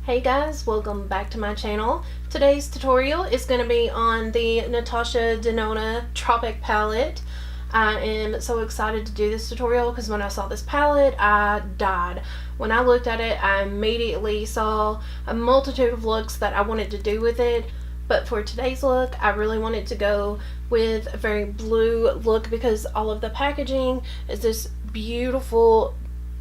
Hey guys, welcome back to my channel. Today's tutorial is going to be on the NATASHA Denona Tropic palette. I am so excited to do this tutorial because when I saw this palette, I died. When I looked at it, I immediately saw a multitude of looks that I wanted to do with it. But for today's look, I really wanted to go with a very blue look because all of the packaging is this beautiful,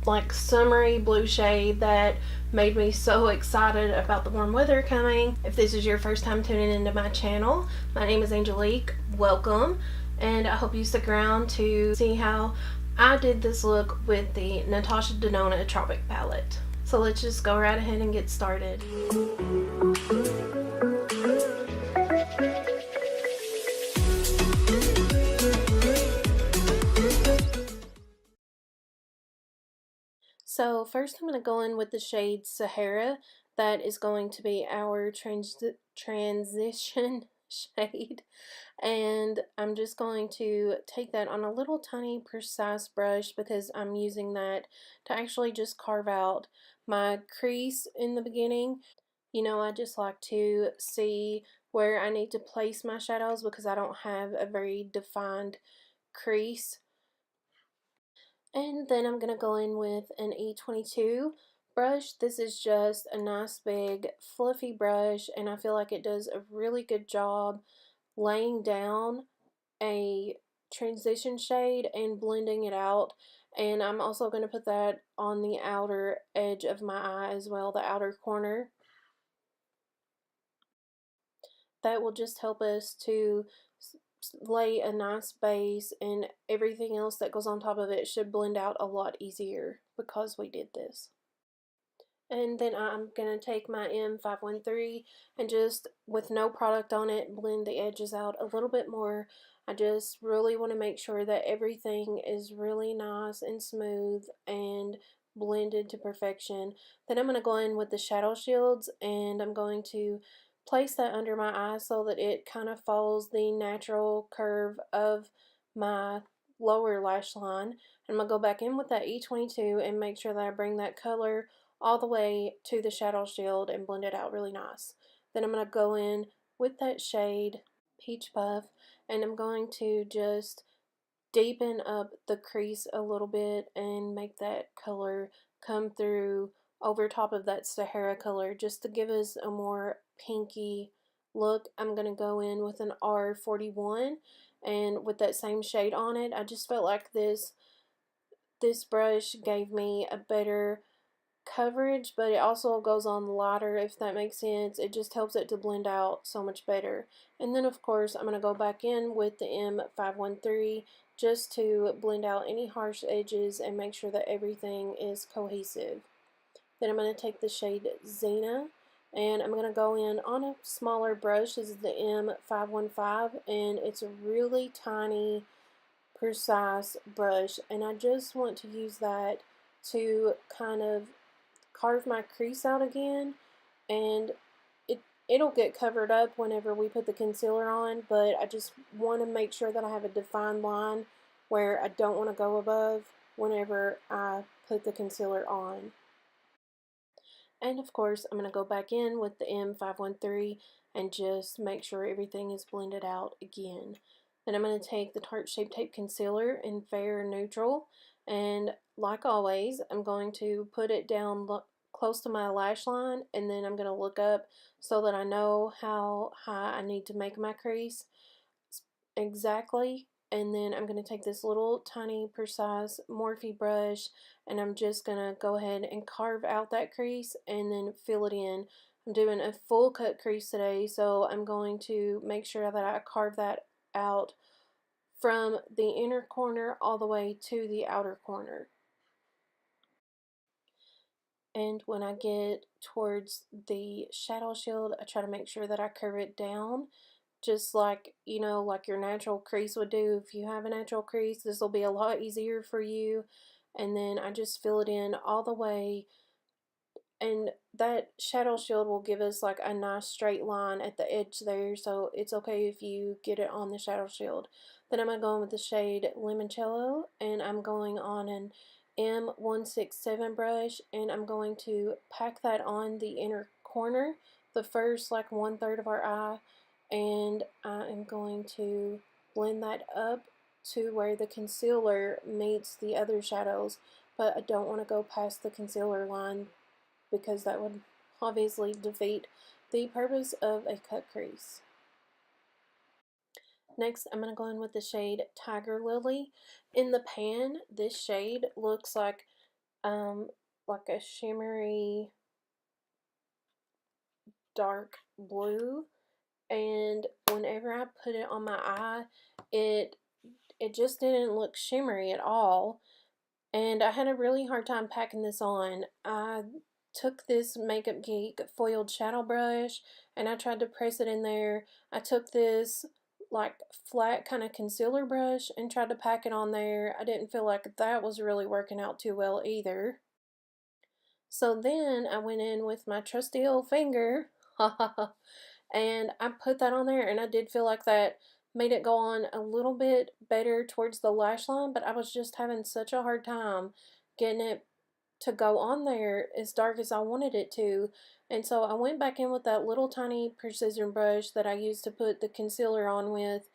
like summery blue shade that made me so excited about the warm weather coming. If this is your first time tuning into my channel, my name is Angelique. Welcome, and I hope you stick around to see how I did this look with the NATASHA Denona Tropic palette. So let's just go right ahead and get started. So first I'm going to go in with the shade Sahara. That is going to be our transition shade. And I'm just going to take that on a little tiny precise brush because I'm using that to actually just carve out my crease in the beginning. You know, I just like to see where I need to place my shadows because I don't have a very defined crease. And then I'm going to go in with an E22 brush. This is just a nice big fluffy brush, and I feel like it does a really good job laying down a transition shade and blending it out. And I'm also going to put that on the outer edge of my eye as well, the outer corner. That will just help us to lay a nice base, and everything else that goes on top of it should blend out a lot easier because we did this. And then I'm going to take my M513 and just, with no product on it, blend the edges out a little bit more. I just really want to make sure that everything is really nice and smooth and blended to perfection. Then I'm going to go in with the shadow shields, and I'm going to place that under my eye so that it kind of follows the natural curve of my lower lash line. I'm going to go back in with that E22 and make sure that I bring that color all the way to the shadow shield and blend it out really nice. Then I'm going to go in with that shade Peach Puff, and I'm going to just deepen up the crease a little bit and make that color come through over top of that Sahara color just to give us a more pinky look. I'm going to go in with an R41 and with that same shade on it. I just felt like this brush gave me a better coverage, but it also goes on lighter, if that makes sense. It just helps it to blend out so much better. And then of course I'm going to go back in with the M513 just to blend out any harsh edges and make sure that everything is cohesive. Then I'm going to take the shade Xena, and I'm going to go in on a smaller brush. This is the M515, and it's a really tiny, precise brush, and I just want to use that to kind of carve my crease out again, and it'll get covered up whenever we put the concealer on, but I just want to make sure that I have a defined line where I don't want to go above whenever I put the concealer on. And of course I'm going to go back in with the M513 and just make sure everything is blended out again. Then I'm going to take the Tarte Shape Tape Concealer in Fair Neutral, and like always I'm going to put it down close to my lash line, and then I'm going to look up so that I know how high I need to make my crease exactly. And then I'm going to take this little tiny precise Morphe brush, and I'm just going to go ahead and carve out that crease and then fill it in. I'm doing a full cut crease today, so I'm going to make sure that I carve that out from the inner corner all the way to the outer corner. And when I get towards the shadow shield, I try to make sure that I curve it down, just like, you know, like your natural crease would do. If you have a natural crease, this will be a lot easier for you. And then I just fill it in all the way, and that shadow shield will give us like a nice straight line at the edge there, so it's okay if you get it on the shadow shield. Then I'm going to go in with the shade Limoncello, and I'm going on an M167 brush, and I'm going to pack that on the inner corner, the first like 1/3 of our eye, and I am going to blend that up to where the concealer meets the other shadows, but I don't want to go past the concealer line because that would obviously defeat the purpose of a cut crease. Next, I'm going to go in with the shade Tiger Lily. In the pan, this shade looks like a shimmery dark blue, and whenever I put it on my eye, it just didn't look shimmery at all, and I had a really hard time packing this on. I took this Makeup Geek foiled shadow brush and I tried to press it in there. I took this like flat kind of concealer brush and tried to pack it on there. I didn't feel like that was really working out too well either. So then I went in with my trusty old finger and I put that on there, and I did feel like that made it go on a little bit better towards the lash line, but I was just having such a hard time getting it to go on there as dark as I wanted it to. And so I went back in with that little tiny precision brush that I used to put the concealer on with,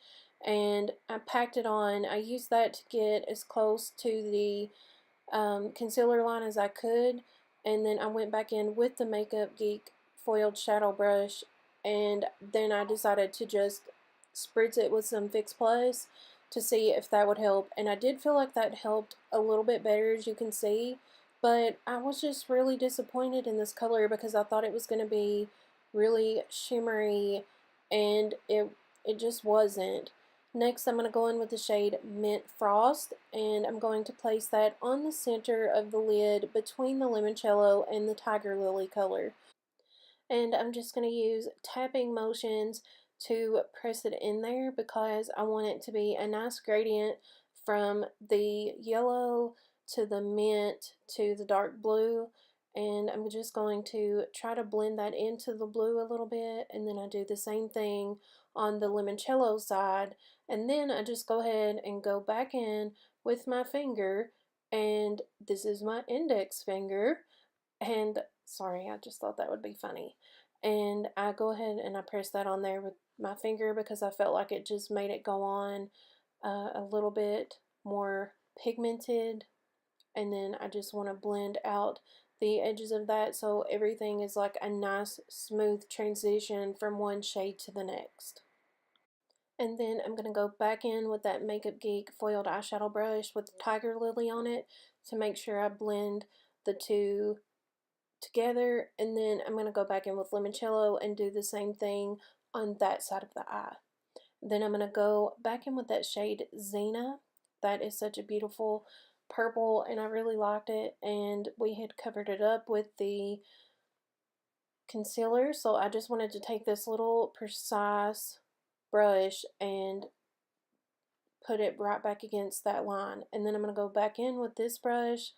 and I packed it on. I used that to get as close to the concealer line as I could, and then I went back in with the Makeup Geek foiled shadow brush, and then I decided to just spritz it with some Fix Plus to see if that would help, and I did feel like that helped a little bit better, as you can see, but I was just really disappointed in this color because I thought it was going to be really shimmery, and it just wasn't. Next, I'm going to go in with the shade Mint Frost, and I'm going to place that on the center of the lid between the limoncello and the Tiger Lily color. And I'm just going to use tapping motions to press it in there because I want it to be a nice gradient from the yellow to the mint to the dark blue. And I'm just going to try to blend that into the blue a little bit, and then I do the same thing on the limoncello side, and then I just go ahead and go back in with my finger, and this is my index finger, and sorry, I just thought that would be funny, and I go ahead and I press that on there with my finger because I felt like it just made it go on a little bit more pigmented, and then I just want to blend out the edges of that so everything is like a nice smooth transition from one shade to the next. And then I'm going to go back in with that Makeup Geek foiled eyeshadow brush with Tiger Lily on it to make sure I blend the two together, and then I'm going to go back in with limoncello and do the same thing on that side of the eye. Then I'm going to go back in with that shade Xena. That is such a beautiful purple, and I really liked it, and we had covered it up with the concealer, so I just wanted to take this little precise brush and put it right back against that line. And then I'm going to go back in with this brush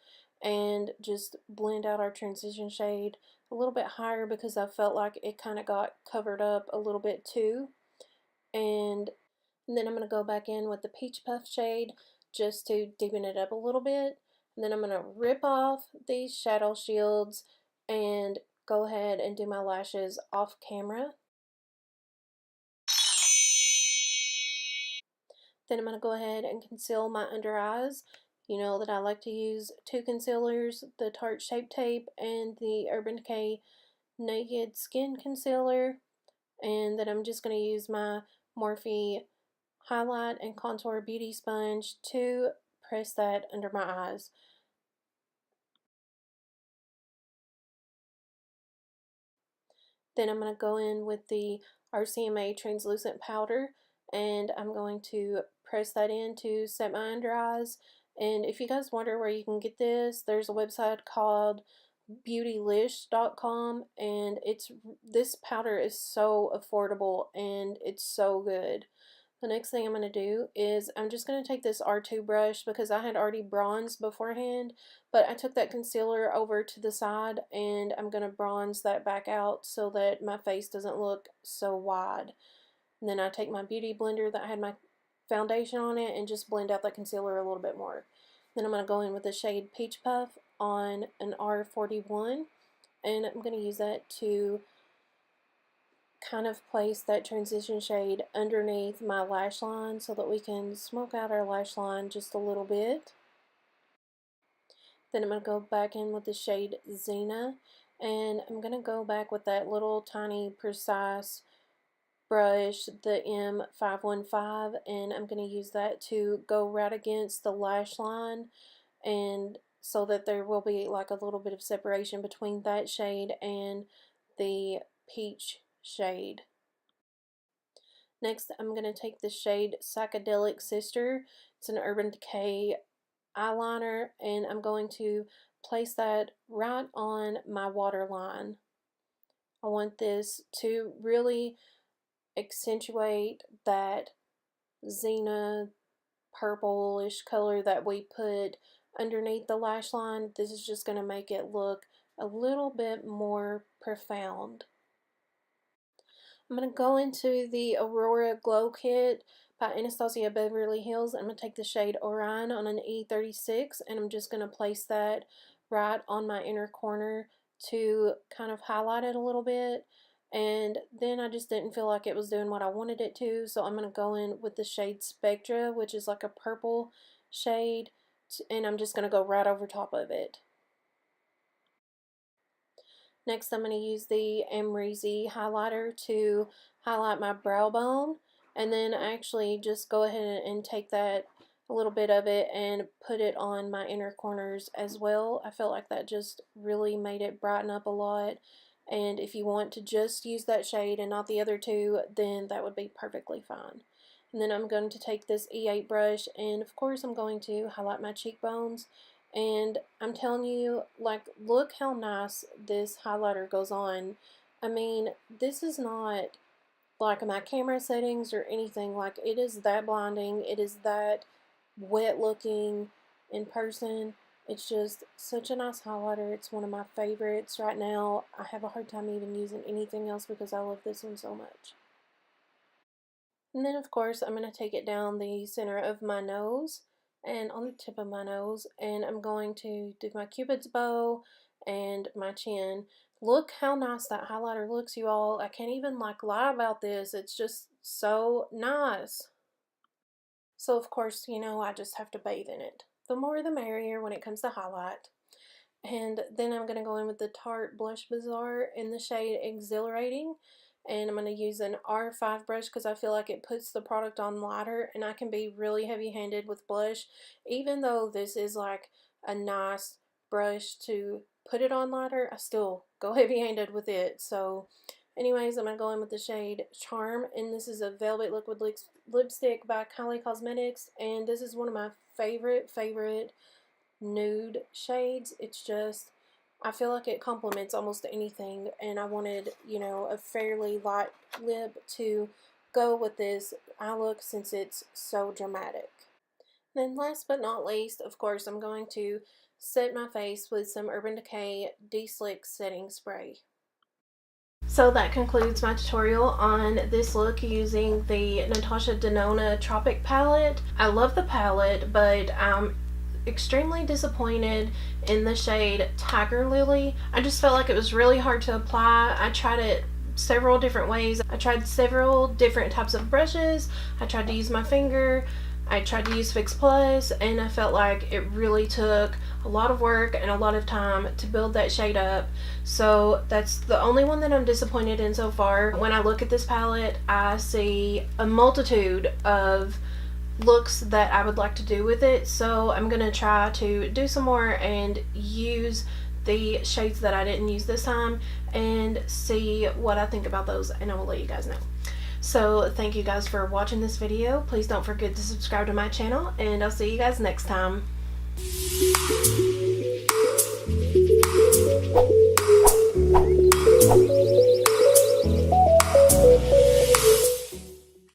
and just blend out our transition shade a little bit higher because I felt like it kind of got covered up a little bit too. And then I'm going to go back in with the Peach Puff shade just to deepen it up a little bit. And then I'm going to rip off these shadow shields and go ahead and do my lashes off camera. Then I'm going to go ahead and conceal my under eyes. You know that I like to use two concealers, the Tarte Shape Tape and the Urban Decay Naked Skin Concealer. And then I'm just going to use my Morphe Highlight and Contour Beauty Sponge to press that under my eyes. Then I'm going to go in with the RCMA translucent powder, and I'm going to press that in to set my under eyes. And if you guys wonder where you can get this, there's a website called beautylish.com, and this powder is so affordable and it's so good. The next thing I'm going to do is I'm just going to take this R2 brush because I had already bronzed beforehand, but I took that concealer over to the side and I'm going to bronze that back out so that my face doesn't look so wide. And then I take my Beauty Blender that had my foundation on it and just blend out the concealer a little bit more. Then I'm going to go in with the shade Peach Puff on an R41, and I'm going to use that to kind of place that transition shade underneath my lash line so that we can smoke out our lash line just a little bit. Then I'm going to go back in with the shade Xena, and I'm going to go back with that little tiny precise brush, the M515, and I'm going to use that to go right against the lash line, and so that there will be like a little bit of separation between that shade and the peach shade. Next, I'm going to take the shade Psychedelic Sister. It's an Urban Decay eyeliner, and I'm going to place that right on my waterline. I want this to really accentuate that Xena purplish color that we put underneath the lash line. This is just going to make it look a little bit more profound. I'm going to go into the Aurora Glow Kit by Anastasia Beverly Hills. I'm going to take the shade Orion on an E36, and I'm just going to place that right on my inner corner to kind of highlight it a little bit. And then I just didn't feel like it was doing what I wanted it to, so I'm going to go in with the shade Spectra, which is like a purple shade, and I'm just going to go right over top of it. Next, I'm going to use the ABHxAMREZY Highlighter to highlight my brow bone, and then actually just go ahead and take that, a little bit of it, and put it on my inner corners as well. I felt like that just really made it brighten up a lot, and if you want to just use that shade and not the other two, then that would be perfectly fine. And then I'm going to take this E8 brush, and of course I'm going to highlight my cheekbones. And I'm telling you, like, look how nice this highlighter goes on. I mean, this is not like my camera settings or anything. Like, it is that blinding. It is that wet looking in person. It's just such a nice highlighter. It's one of my favorites right now. I have a hard time even using anything else because I love this one so much. And then, of course, I'm going to take it down the center of my nose and on the tip of my nose, and I'm going to do my cupid's bow and my chin. Look how nice that highlighter looks, you all. I can't even like lie about this. It's just so nice. So of course, you know, I just have to bathe in it. The more the merrier when it comes to highlight. And then I'm going to go in with the Tarte Blush Bazaar in the shade Exhilarating. And I'm going to use an R5 brush because I feel like it puts the product on lighter, and I can be really heavy-handed with blush. Even though this is like a nice brush to put it on lighter, I still go heavy-handed with it. So anyways, I'm going to go in with the shade Charm, and this is a Velvet Liquid Lipstick by Kylie Cosmetics, and this is one of my favorite nude shades. It's just, I feel like it complements almost anything, and I wanted, you know, a fairly light lip to go with this eye look since it's so dramatic. Then last but not least, of course, I'm going to set my face with some Urban Decay De-Slick Setting Spray. So that concludes my tutorial on this look using the NATASHA Denona Tropic palette. I love the palette, but I'm extremely disappointed in the shade Tiger Lily. I just felt like it was really hard to apply. I tried it several different ways. I tried several different types of brushes. I tried to use my finger. I tried to use Fix Plus, and I felt like it really took a lot of work and a lot of time to build that shade up. So that's the only one that I'm disappointed in so far. When I look at this palette, I see a multitude of looks that I would like to do with it, so I'm gonna try to do some more and use the shades that I didn't use this time and see what I think about those, and I will let you guys know. So thank you guys for watching this video. Please don't forget to subscribe to my channel, and I'll see you guys next time.